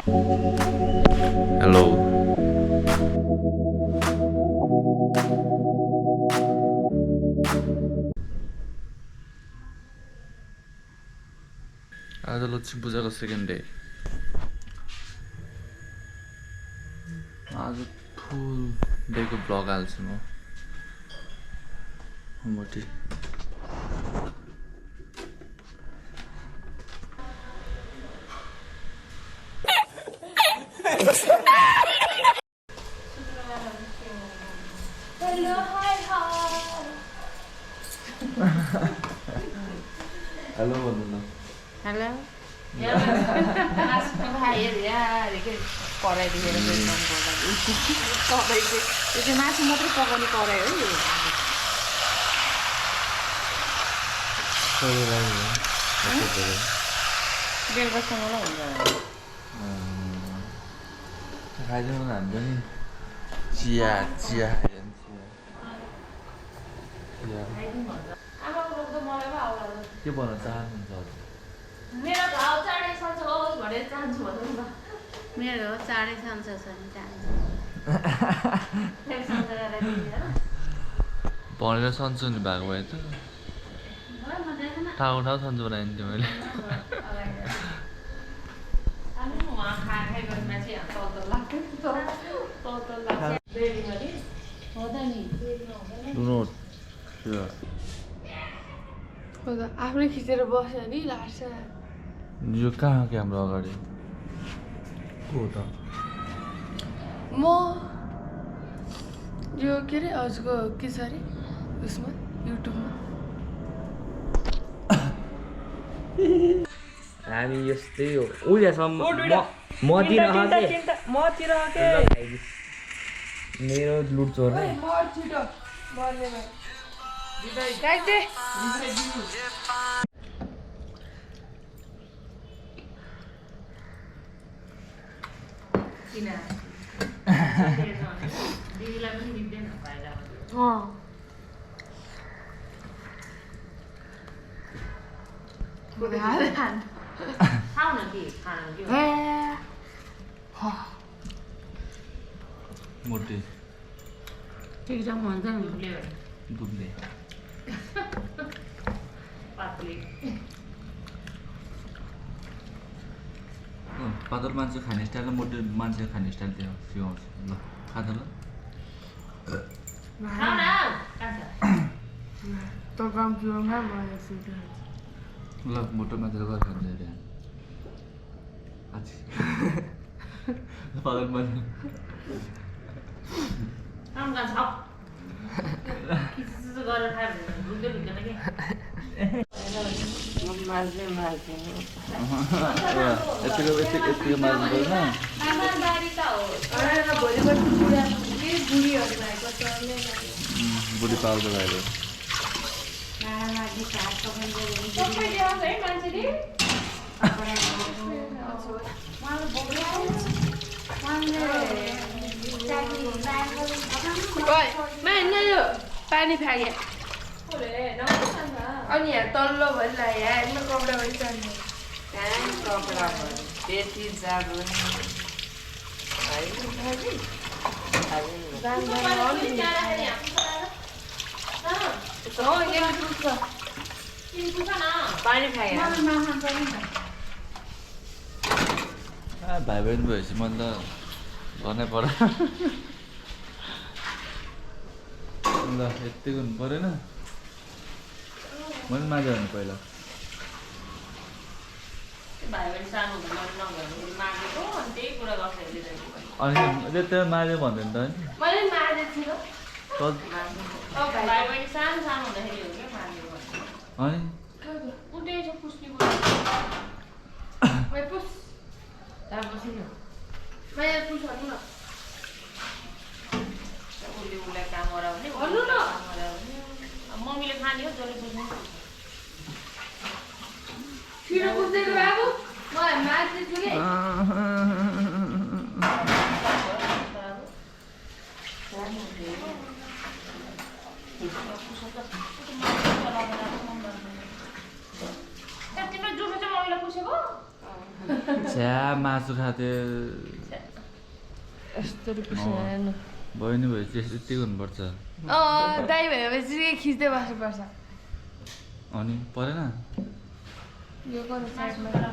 Hello. आज लक्ष्मी पूजाको second day. आज फुल डेको ब्लग हाल्छु म। मोटी Hello, hi, hi. हेलो भन्नु न। Hello. आज भाइ यार के कराइ दिएर काम गर्दा तपाईको यो चाहिँ मासु मात्रै पकाउने कराइ हो नि बेलुकासम्म ल हुन्छ खाइदिनु न हाम्रो नि चिया चिया आमाको त मलाई पो आउला के भन्न चाहनुहुन्छ हजुर? मेरो घाउ चाँडै सन्चो होस् भनेर चाहन्छु भन्नु न मेरो चाँडै सन्चो छ नि चाहन्छु फेरि सन्चो गरेर दिन्छ भनेर सन्चो नि भएको भए त ठाउँ ठाउँ सन्चो बनाइदिन्थेँ मैले। आफ्नै खिचेर बस्यो नि लाग्छ यो कहाँ क्यामेरा अगाडि को त म यो के अरे हजुरको के छ अरे उसमा युट्युबमा हामी यस्तै हो उहिलेसम्म मतिर मेरो लुट चोर्ने मोटे एकदम भन्छ नि दुब्ले पातल मान्छे खाने स्टाइल र मोटे मान्छे खाने स्टाइल त्यो सिकाउँछु ल खाँदा ल त काम सुरुमा मलाई सिक्नु ल मोटो मान्छे गरेर खान्छ अरे आछि पातल मान्छे गरेर खायो भने भुक्दै भुक्दैन कि यतिको मार्नु पर्दैन बुढी पाल्दो भयो यो पानी फ्याँके अनि यहाँ तल्लो भइरहेको यहाँ कपडा भइसक्यो कपडा त्यति जाडो पानी फ्याँके भाइ बहिनी भएपछि मैले त गर्नै पर्यो ल यतिको हुनु परेन मैले माझा हुनु पहिला अनि त्यो माझ्यो भन्दैन त मैले मारेको छु अनि मम्मीले खाने हो जसले बुझ्नु छिटो बुझ्दैको बाबु मलाई मार्दैछु कि छ्या मासु खाथे यस्तो रुपिस हेर्नु बहिनी भएपछि यति गर्नुपर्छ दाइ भएपछि खिच्दै बस्नुपर्छ अनि परेन यो गर्नु साइडमा हेर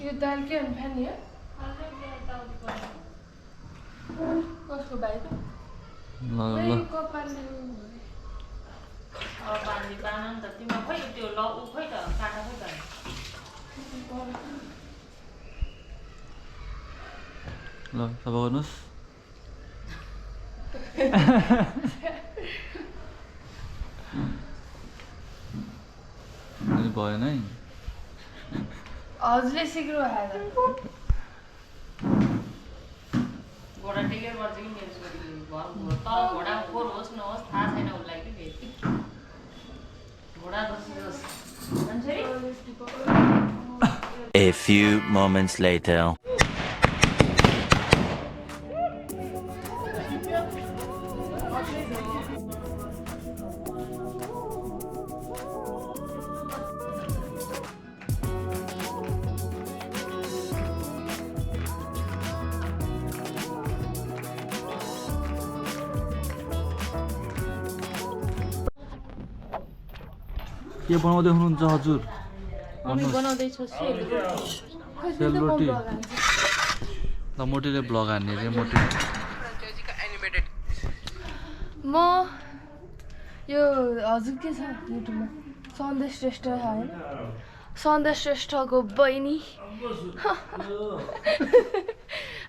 यो दाल के हुनु खाने हो कसको भाइको ल पानी बान नि त तिम्रो खोइ त्यो ल उ खोइ त काटा खोइ त ल सफा गर्नुहोस् अनि भएन है हजुरले सिक्नु भयो घोडा टेकेर गर्छ कि मेरो छोरीले तल घोडा फोहोर होस् नहोस् थाहा छैन उसलाई कि फेरि घोडा जस्तो होस् A few moments later. के बनाउँदै हुनुहुन्छ हजुर हामी बनाउँदैछौँ सेलरोटी ल मोटीले ब्लग हान्ने रे मोटी म यो हजुर के छ युट्युबमा सन्देश श्रेष्ठ होइन सन्देश श्रेष्ठको बहिनी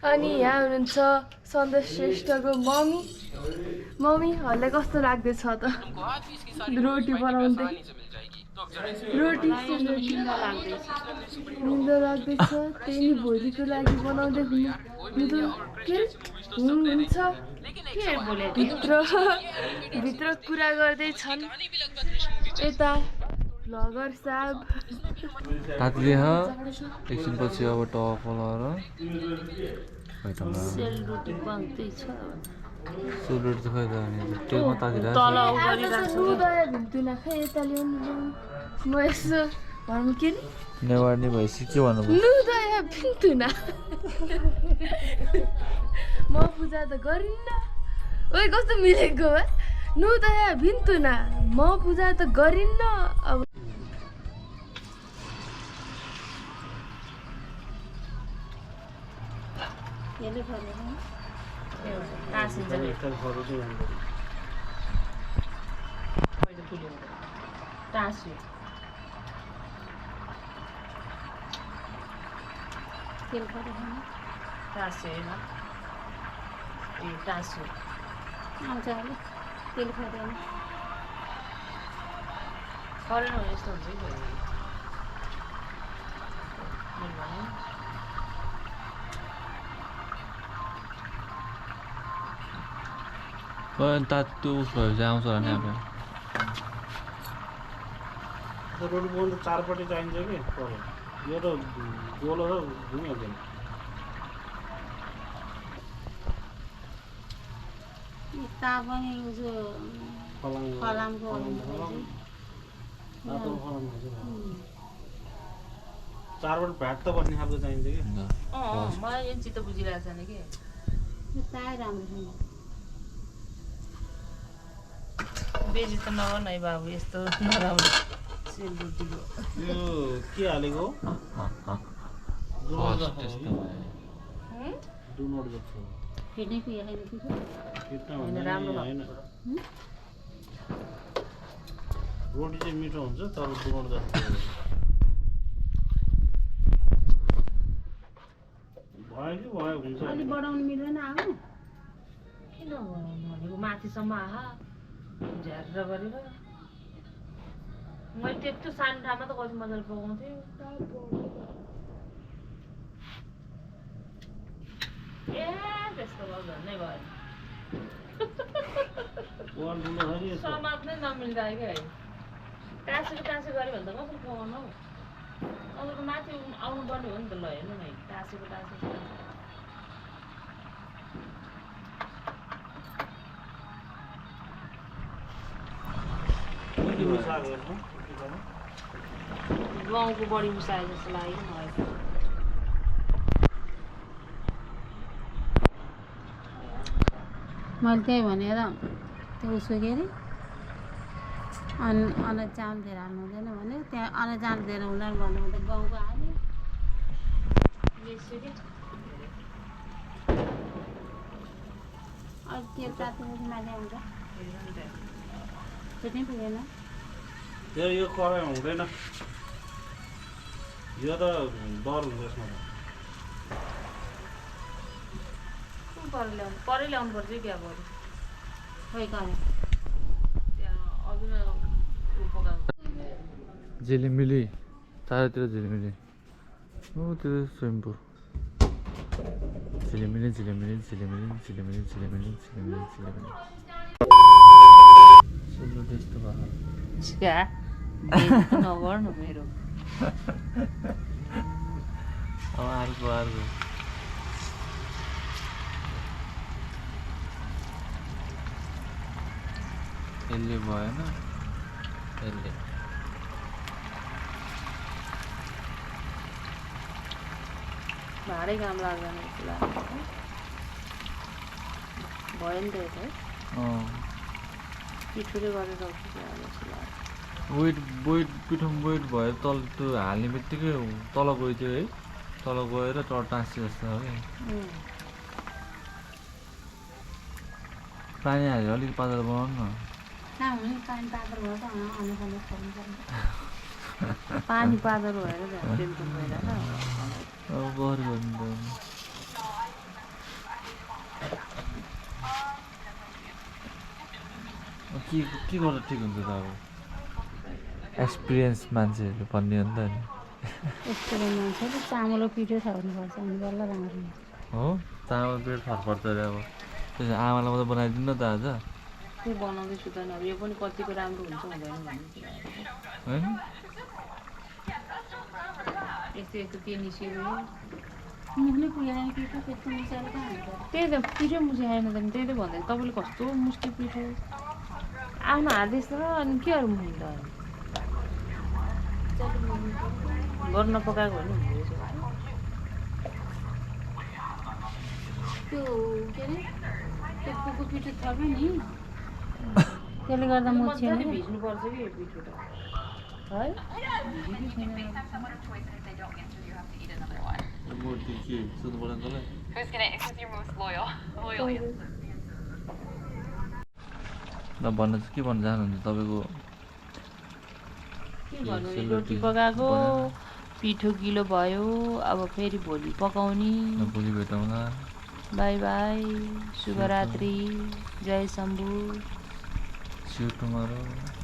अनि यहाँ हुनुहुन्छ सन्देश श्रेष्ठको मम्मीहरूलाई कस्तो लाग्दैछ त रोटी बनाउँदै रोटी निन्दो लाग्दैछ त्यही नि भोलिको लागि बनाउँदै हुनुहुन्छ भित्र कुरा गर्दैछन् यता भ्लगर साहब तात्ले एकछिनपछि अब टक लगाएर सेलरोटी बन्दैछ सेलरोटी त खै त तेलमा तातिरहेको तल गरिरहेको उदय भिन्थुना खै यता ल्याउनु म यसो भन्नु के नि नेवार्ने भएपछि के भन्नुभयो नुदय भिन्थुना म पूजा त गरिन्न ओइ कस्तो मिलेको भए नुदय भिन्थुना म पूजा त गरिन्न अब यसले फरेन टाँसिन्छ नि पहिलो फुल्यो टाँस्यो तेल फरेन टाँस्यो होइन ए टाँस्यो आउँछ अहिले तेल फरेन फरेन भने यस्तो हुन्छ कि तातो उस भएपछि आउँछ होला नि अब रोटी पोल्नु त चारपट्टि चाहिन्छ कि यो त गोलो र घुमिहाल्दैन पनि फलामको चारपट्टि भ्याट त बस्ने खालको चाहिन्छ कि मलाई यो चित्त बुझिरहेको छैन कि ताई राम्रो छैन बेजी त नगर्न है बाबु यस्तो नराम्रो सेलरोटीको यो के हालेको डुनोट जस्तो फेर्नेको यहाँ राम्रो होइन रोटी चाहिँ मिठो हुन्छ तर डुनोट जस्तो भयो कि भयो हुन्छ अलि बढाउनु मिल्दैन आऊ किन भनेको माथिसम्म आहा झ्यार गरेर मैले त्यत्रो सानो ठाउँमा त कति मजाले पकाउँथेँ ए त्यस्तो भयो झन्डै भयो समात्नै नमिल्दाखेरि है टाँसो गऱ्यो भने त कसरी पकाउनु हौ अब त माथि आउनु पर्ने हो नि त ल हेर्नु न टाँसेको कति मिसाएको यसमा गाउँको बढी मिसाए जस्तो लाग्यो मलाई त। मैले त्यही भनेर त्यो उसो के अरे अन चामल दिएर हाल्नु हुँदैन भने त्यहाँ अन चामल दिएर हुँदैन भन्नु भने गाउँको हाल्यो तेल तात्तिएपछि माथि आउँछ त्यति पुगेन। त्यो यो कराईमा हुँदैन यो त डर हुन्छ यसमा त परै ल्याउनु पर्छ क्या बरु खै गरे झिलिमिली चारैतिर झिलिमिली हो त्यो स्विमिङ पुल झिलिमिली झिलिमिली झिलिमिली झिलिमिली झिलिमिली झिलिमिली झिलिमिली सुन्नु त्यस्तो भयो नगर्नु मेरो अब अर्को यसले भएन यसले भाडै काम लाग्दैन भयो नि त है पिठोले गरेर वेट पिठोमा वेट भयो तल त्यो हाल्ने बित्तिकै तल गयो त्यो है तल गएर टाँस्यो जस्तो हो कि पानी हालेर अलिक पातलो बनाउनु न पानी पातलो भएर अब गएर गर्नु के गर्दा ठिक हुन्छ त अब एक्सपिरियन्स मान्छेहरूले भन्ने हो नि त नि एक्सपिरियन्स मान्छेले चामल पिठो छ हुनुपर्छ अनि बल्ल राम्रो हो चामल पेट फर्क अरे अब त्यसो आमालाई मात्रै बनाइदिनु न त आज त्यो बनाउँदैछु त अब यो पनि कतिको राम्रो हुन्छ हुँदैन भन्ने होइन यस्तो के निस्कियो मुखले पुगेन पिठो त्यस्तो मिसाएर कहाँ हुन्छ त्यही त पिठो मुसाएन त त्यही त भन्दै तपाईँले कस्तो मुस्की पिठो आफ्नो हात यस्तो अनि के अरू मुख त गर्न पकाएको हो नि त्यो के अरे त्यो कुको पिठो थप्यो नि त्यसले गर्दा म छिन् भिज्नुपर्छ कि यो पिठो त है ल भन्न चाहिँ के भन्न चाहनुहुन्छ तपाईँको के भन्नु रोटी पकाएको पिठो गिलो भयो अब फेरि भोलि पकाउने भोलि भेटौँला बाई बाई शुभरात्रि जय शम्भु See you tomorrow.